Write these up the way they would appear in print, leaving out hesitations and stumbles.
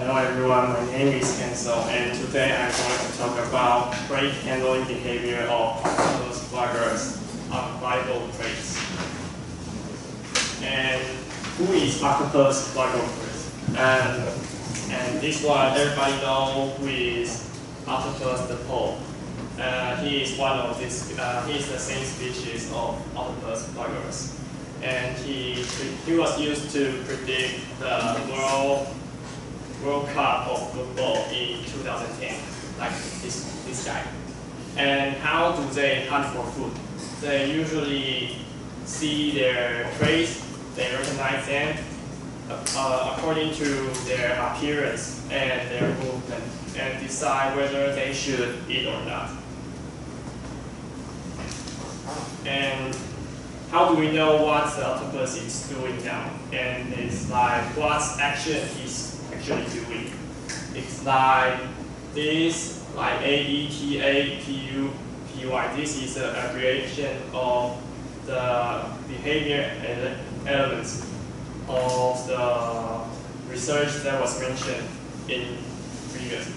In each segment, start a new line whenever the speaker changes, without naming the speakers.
Hello everyone, my name is Hansel, and today I'm going to talk about trait handling behavior of Octopus vulgaris on bivalve traits. And who is Octopus vulgaris? And this one, everybody knows who is Octopus the pole. He is one of this. He is the same species of Octopus vulgaris, and he was used to predict the World Cup of football in 2010, like this guy. And how do they hunt for food? They usually see their prey, they recognize them according to their appearance and their movement, and decide whether they should eat or not. And how do we know what the octopus is doing now? And it's like what action he's actually doing. It's like this, like AETAPUPY. This is an abbreviation of the behavior elements of the research that was mentioned in previous.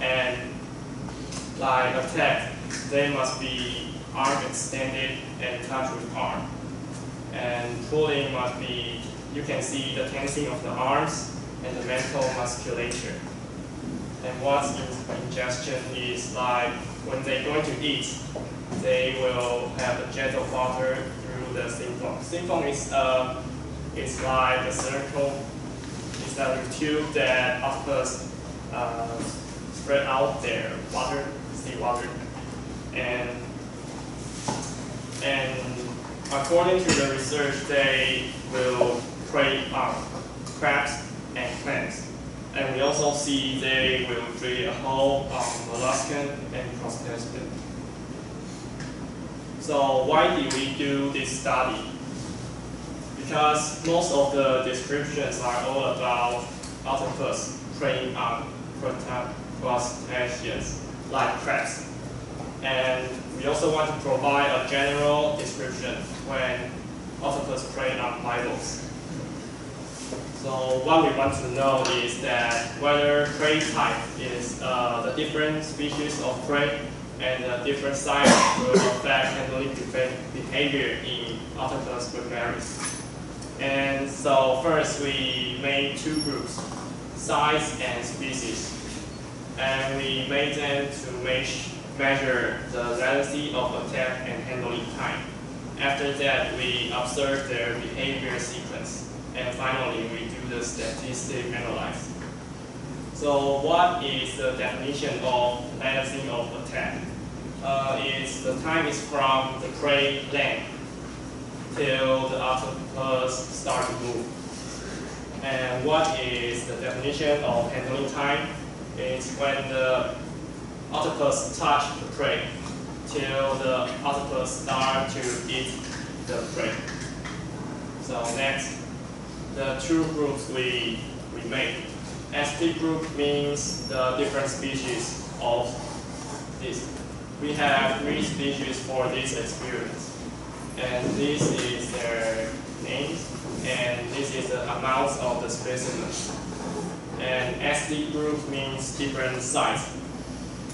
And like attack, they must be arm extended and touch with arm. And pulling must be, you can see the tensing of the arms and the mental musculature. And what's ingestion is like when they're going to eat, they will have a gentle flutter through the symptom. Symptom is it's like a circle. It's a tube that octopus spread out their water, sea water, and according to the research, they will prey on crabs and clams. And we also see they will drill a hole on molluscan and crustacean. So why did we do this study? Because most of the descriptions are all about octopus preying on crustaceans like crabs. And we also want to provide a general description when octopus prey on bivalves. So what we want to know is that whether prey type is the different species of prey and the different size will affect handling behavior in Octopus vulgaris. And so first we made two groups, size and species. And we made them to measure the latency of attack and handling time. After that, we observe their behavior sequence. And finally, we do the statistic analysis. So what is the definition of latency of attack? The time is from the prey land till the octopus start to move. And what is the definition of handling time? It's when the octopus touch the prey till the octopus start to eat the prey. So next, the two groups we made. ST group means the different species of this. We have 3 species for this experiment. And this is their names, and this is the amount of the specimens. And ST group means different size.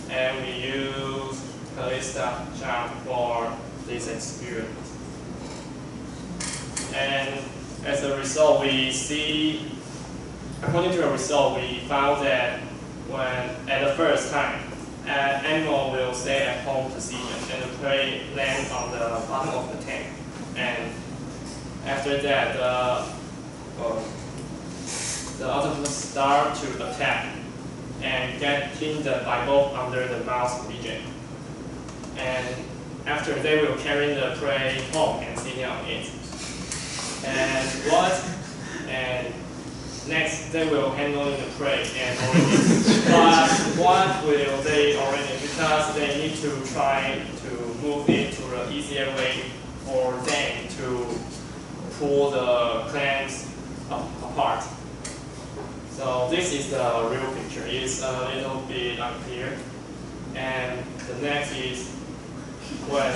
And we use Callista chart for this experiment. And as a result, we see, according to the result, we found that when at the first time, an animal will stay at home position and the prey lands on the bottom of the tank. And after that, the octopus start to attack and get hindered by both under the mouth region. And after, they will carry the prey home and sit on it. And next, they will handle the prey and origin. But what will they origin? Because they need to try to move it to the easier way for them to pull the clams apart. So this is the real picture. It's a little bit unclear. And the next is when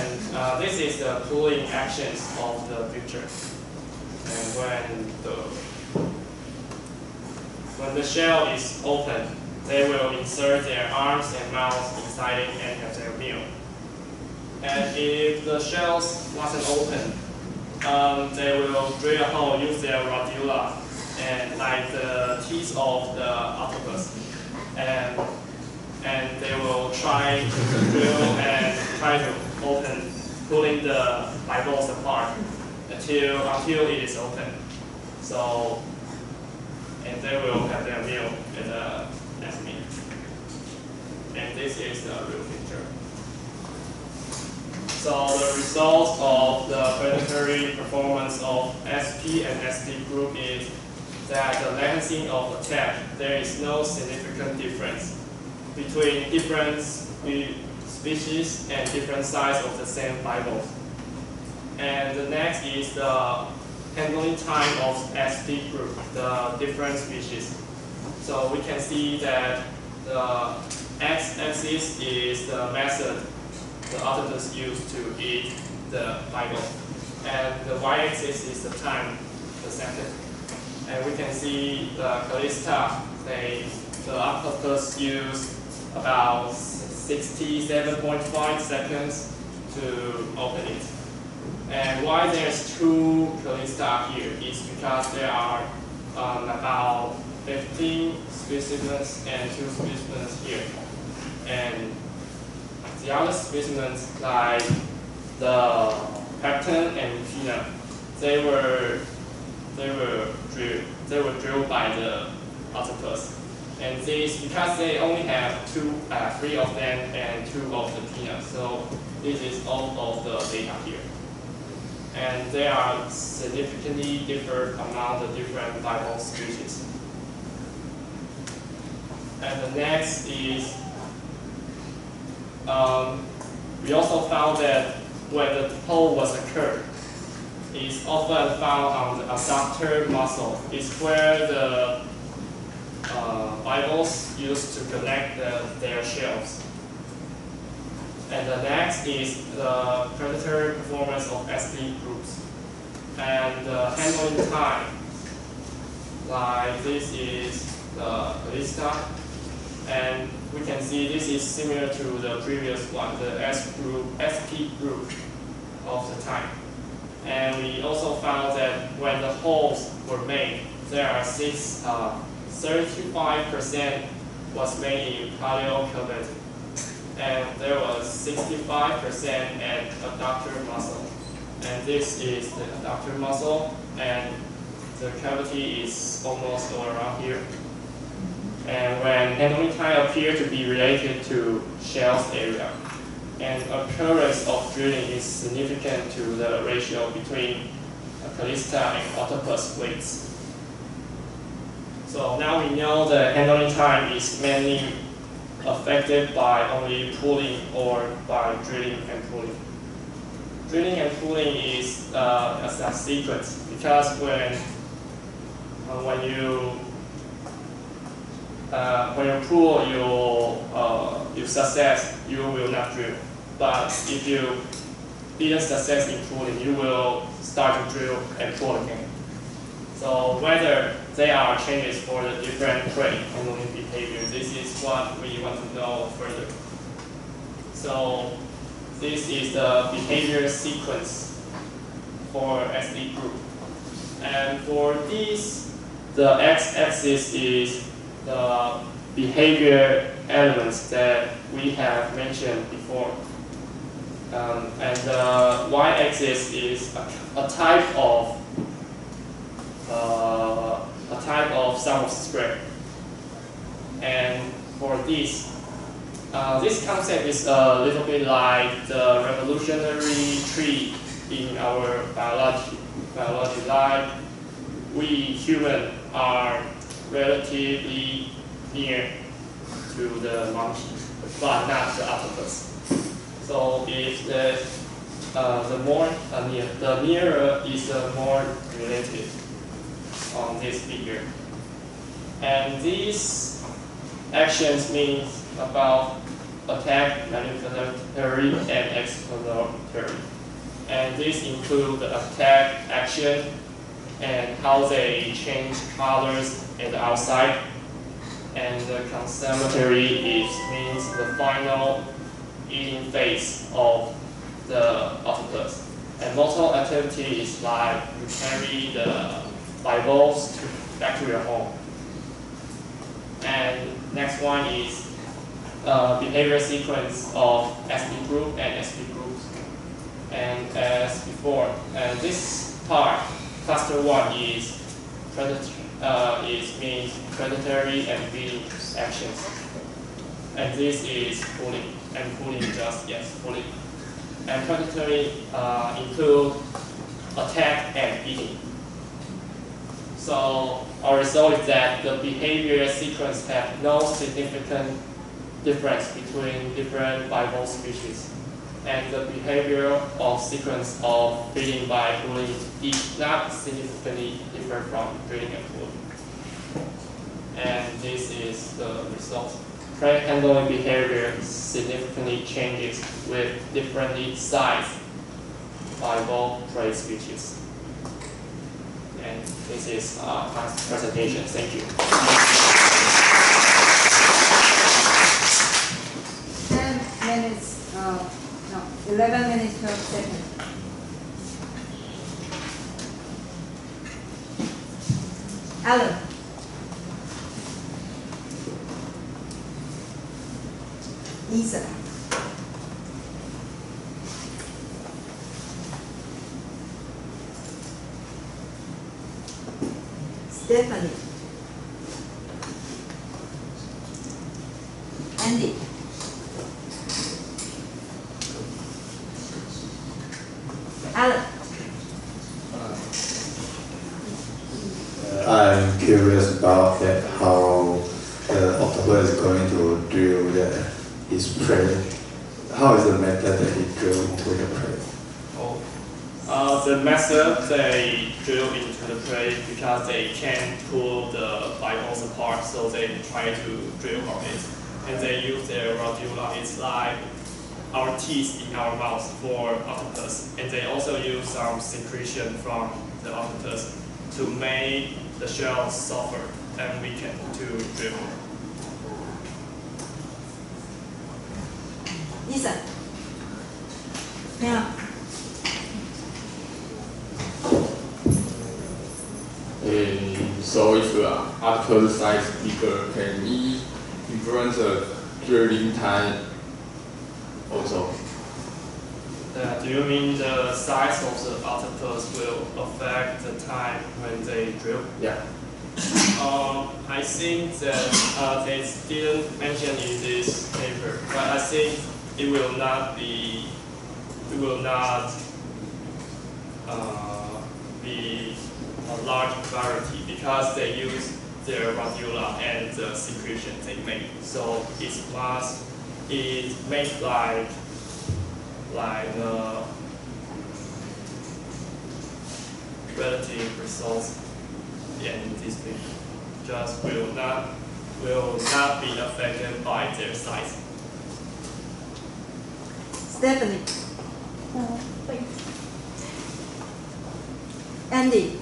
this is the pulling actions of the picture. And when when the shell is open, they will insert their arms and mouths inside it and have their meal. And if the shells wasn't open, they will drill a hole, use their radula, and like the teeth of the octopus, and they will try to drill and try to open, pulling the bivalves apart until it is open. So, and they will have their meal in the next meal. And this is the real picture. So the result of the predatory performance of SP and SD group is that the latency of attack, there is no significant difference between different species and different size of the same bivalve. And the next is the handling time of SD group, the different species. So we can see that the x-axis is the method the octopus used to eat the bivalve, and the y-axis is the time, the second. And we can see the Callista, the octopus used about 67.5 seconds to open it. And why there's two Callista here is because there are about 15 specimens and 2 specimens here. And the other specimens, like the pecten and rutina, they were drilled by the octopus. And these, because they only have 3 of them and 2 of the tina, so this is all of the data here. And they are significantly different among the different bivalve species. And the next is, we also found that when the pole was occurred, is often found on the adductor muscle. It's where the bivalves used to connect their shells. And the next is the predatory performance of SD groups. And the handling time, like this is the Callista. And we can see this is similar to the previous one, the SP group of the time. And we also found that when the holes were made, there are 35% was made in paleocavity, and there was 65% at adductor muscle. And this is the adductor muscle, and the cavity is almost all around here. And when handling time appears to be related to shell's area, and occurrence of drilling is significant to the ratio between Callista and octopus weights. So now we know the handling time is mainly affected by only pulling or by drilling and pulling. Drilling and pulling is a sequence, because when you pull you success, you will not drill. But if you didn't success in pulling, you will start to drill and pull again. So whether there are changes for the different prey handling behavior, this is what we want to know further. So this is the behavior sequence for SD group. And for these, the x-axis is the behavior elements that we have mentioned before. And the y-axis is a type of sum of square. And for this concept is a little bit like the revolutionary tree in our biology. Like we humans are relatively near to the monkey, but not the octopus. So if the nearer is the more related on this figure. And these actions mean about attack, manipulatory, and exploratory. And these include the attack action and how they change colors at the outside, the consummatory means the final eating phase of the octopus. And motor activity is like you carry the bivalves back to your home. And next one is behavior sequence of SP group and SP groups. And as before, this part, cluster 1 is means predatory and feeding actions. And this is pulling, and pulling just, yes, pulling. And predatory include attack and eating. So our result is that the behavior sequence have no significant difference between different bivalve species. And the behavior of sequence of feeding by pulling is not significantly different from breeding and pulling. And this is the result. Prey handling behavior significantly changes with differently sized bivalve prey species. And this is my presentation. Thank you.
10 minutes, no, 11 minutes, 12 seconds. Alan. Lisa. Stephanie. Andy. Alan.
I'm curious about that, how the octopus is going to drill his prey. How is the method that he drill into the prey?
The method they drill into the prey because they can't pull the bivalves apart, so they try to drill on it. And they use their radula. It's like our teeth in our mouth for octopus. And they also use some secretion from the octopus to make the shell softer and we can to drill.
Lisa. Yeah.
So if the octopus size bigger, can we influence the drilling time also?
Do you mean the size of the octopus will affect the time when they drill?
Yeah.
I think that they didn't mention in this paper, but I think it will not be a large variety because they use their radula and the secretion they make. So it makes like relative results in this paper. Just will not be affected by their size.
Stephanie.
Wait.
Andy.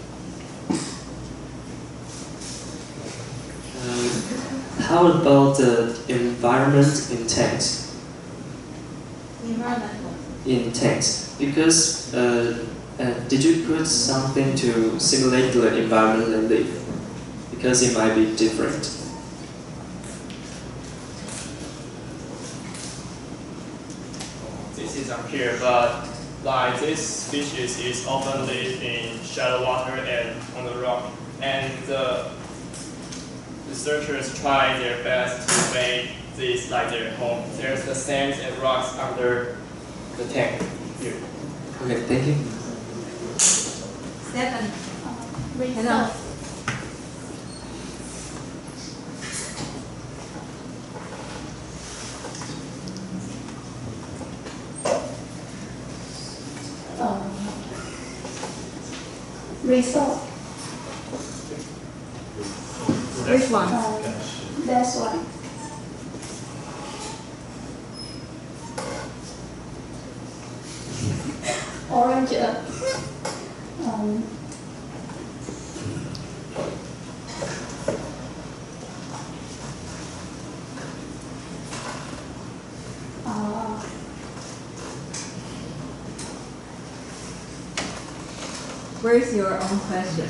How about the environment in tanks?
Environmental.
In tanks, because did you put something to simulate the environment they live? Because it might be different.
This is unclear, but like this species is often live in shallow water and on the rock, and the researchers try their best to make this like their home. There's the sands and rocks under the tank here.
Okay, thank you.
Stephanie.
Result. Result.
Which one?
That's one. Orange.
Where's your own question?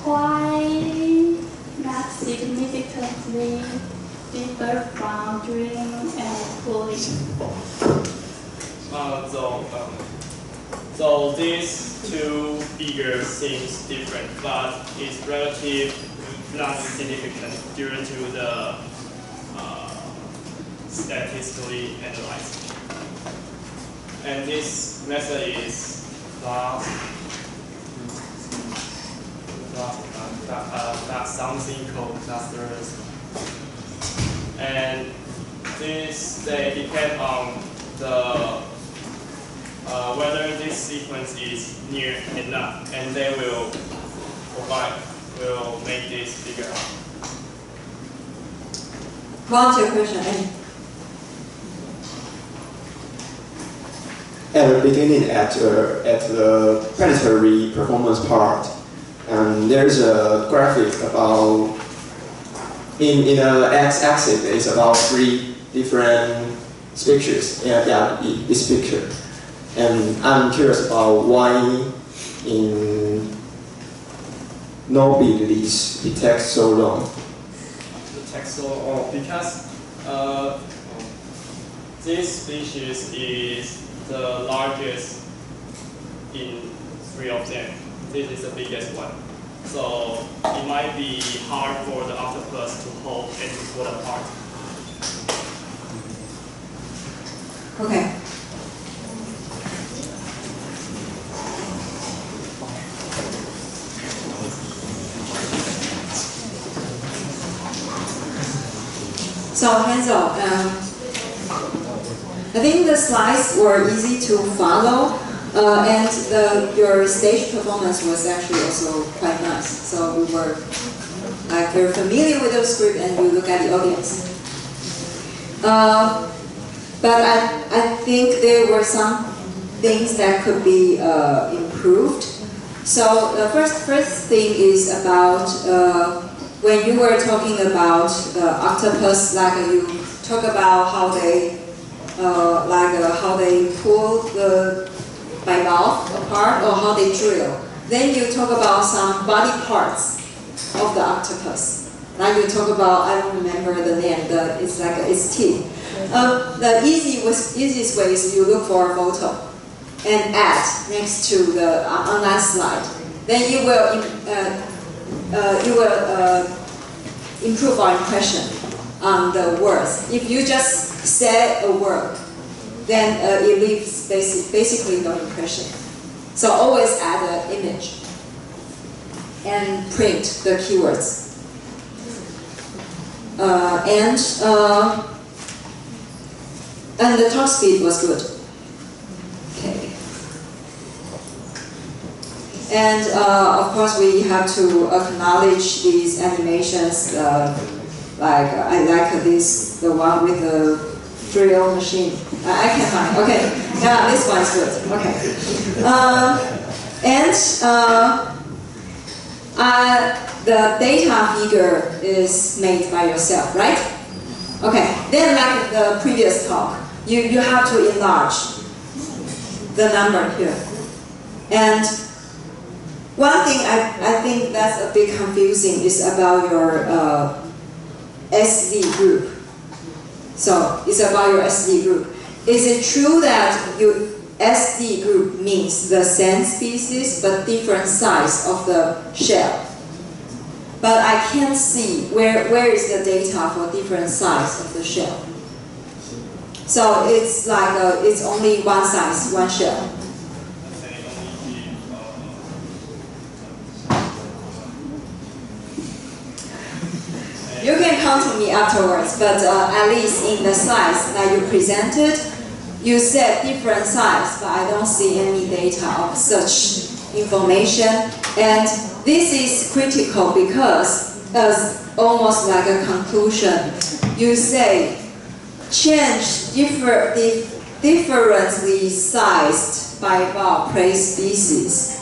Why not significantly differ from dream and pulling?
So these two figures seems different, but it's relative not significant due to the statistically analyzed. And this method is something called clusters. And they depend on the whether this sequence is near enough, and they will make this figure out.
What's your question, Annie?
At the beginning, at the predatory performance part, there's a graphic about in the x-axis it's about 3 different pictures. This picture, and I'm curious about why in no beliefs it takes so long.
It takes so long because this species is the largest in 3 of them. This is the biggest one. So it might be hard for the octopus to hold and to pull apart.
Okay. So Hansel, I think the slides were easy to follow, and your stage performance was actually also quite nice. So we were very familiar with the script, and we look at the audience. But I think there were some things that could be improved. So the first thing is about when you were talking about octopus, you talk about how they how they pull the bivalve apart or how they drill. Then you talk about some body parts of the octopus. Now you talk about, I don't remember the name, it's like its teeth. The easiest way is you look for a photo and add next to the on that slide. Then you will improve our impression on the words. If you just say a word, then it leaves basically no impression. So always add an image and print the keywords. And the talk speed was good. Okay. And of course, we have to acknowledge these animations. I like this, the one with the drill machine. I can find. Okay, yeah, this one's good. Okay. The data figure is made by yourself, right? Okay. Then, like the previous talk, you have to enlarge the number here. And one thing I think that's a bit confusing is about your SD group. So it's about your SD group. Is it true that your SD group means the same species but different size of the shell? But I can't see where is the data for different size of the shell. So it's like it's only one size, one shell. You can come to me afterwards, but at least in the slides that you presented, you said different size, but I don't see any data of such information. And this is critical because, as almost like a conclusion, you say change differently sized bivalve prey species.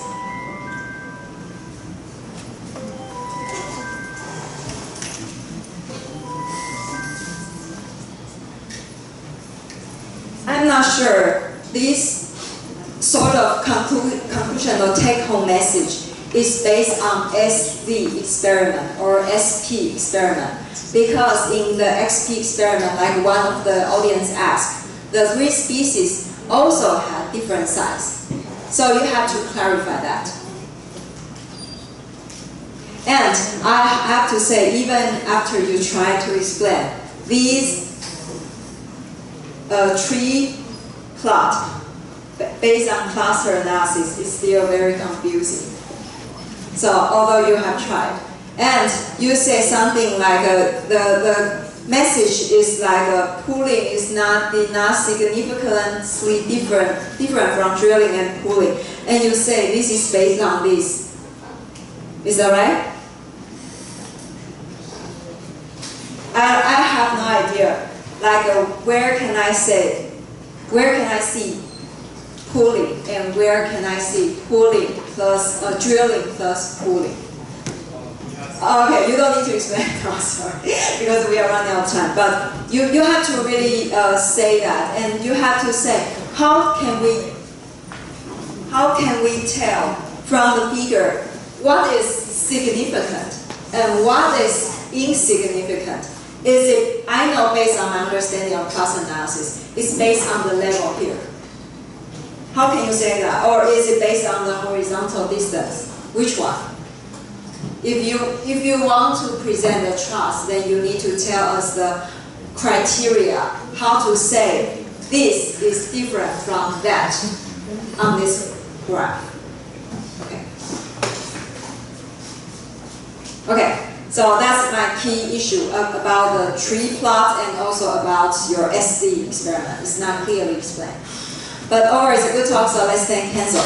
this sort of conclusion or take-home message is based on SD experiment or SP experiment. Because in the XP experiment, like one of the audience asked, the 3 species also had different size. So you have to clarify that. And I have to say, even after you try to explain, these tree plot based on cluster analysis is still very confusing. So although you have tried, and you say something like the message is like pooling is not significantly different from drilling and pooling, and you say this is based on this. Is that right? I have no idea. Like where can I see pooling and where can I see pooling plus drilling plus pooling? Okay, you don't need to explain now, sorry, because we are running out of time. But you have to really say that, and you have to say how can we tell from the figure what is significant and what is insignificant? Is it, I know based on my understanding of cluster analysis, it's based on the level here. How can you say that? Or is it based on the horizontal distance? Which one? If you want to present a trust, then you need to tell us the criteria, how to say this is different from that on this graph. Okay, so that's my key issue about the tree plot and also about your SD experiment. It's not clearly explained. But overall, it's a good talk, so let's thank Hansel.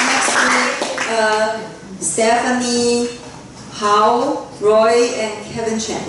Next week, Stephanie, Hao, Roy, and Kevin Chen.